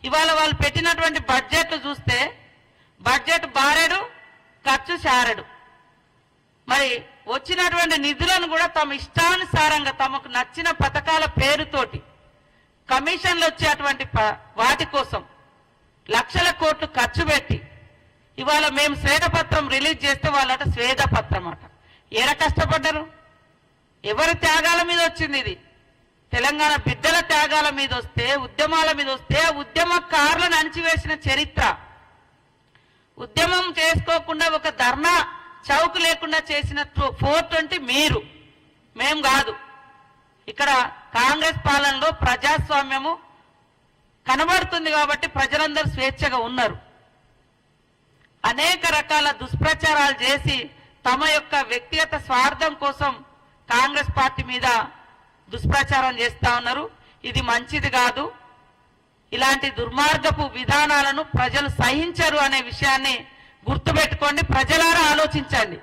ఇవాళ వాళ్ళు పెట్టినటువంటి బడ్జెట్ చూస్తే బడ్జెట్ బారెడు, ఖర్చు శారెడు. మరి వచ్చినటువంటి నిధులను కూడా తమ ఇష్టానుసారంగా తమకు నచ్చిన పథకాల పేరుతోటి కమిషన్లు వచ్చేటువంటి వాటి కోసం లక్షల కోట్లు ఖర్చు పెట్టి ఇవాళ మేము శ్వేతపత్రం రిలీజ్ చేస్తే వాళ్ళట శ్వేతపత్రం అట. ఏర కష్టపడ్డారు, ఎవరి త్యాగాల మీద వచ్చింది ఇది? తెలంగాణ బిడ్డల త్యాగాల మీద వస్తే, ఉద్యమాల మీద వస్తే ఉద్యమకారులను అణిచివేసిన చరిత్ర. ఉద్యమం చేసుకోకుండా ఒక ధర్నా చౌక్ లేకుండా చేసిన 420 మీరు, మేం కాదు. ఇక్కడ కాంగ్రెస్ పాలనలో ప్రజాస్వామ్యము కనబడుతుంది కాబట్టి ప్రజలందరూ స్వేచ్ఛగా ఉన్నారు. అనేక రకాల దుష్ప్రచారాలు చేసి తమ యొక్క వ్యక్తిగత స్వార్థం కోసం కాంగ్రెస్ పార్టీ మీద దుష్ప్రచారం చేస్తా ఉన్నారు. ఇది మంచిది కాదు. ఇలాంటి దుర్మార్గపు విధానాలను ప్రజలు సహించరు అనే విషయాన్ని గుర్తుపెట్టుకోండి. ప్రజలారా ఆలోచించండి.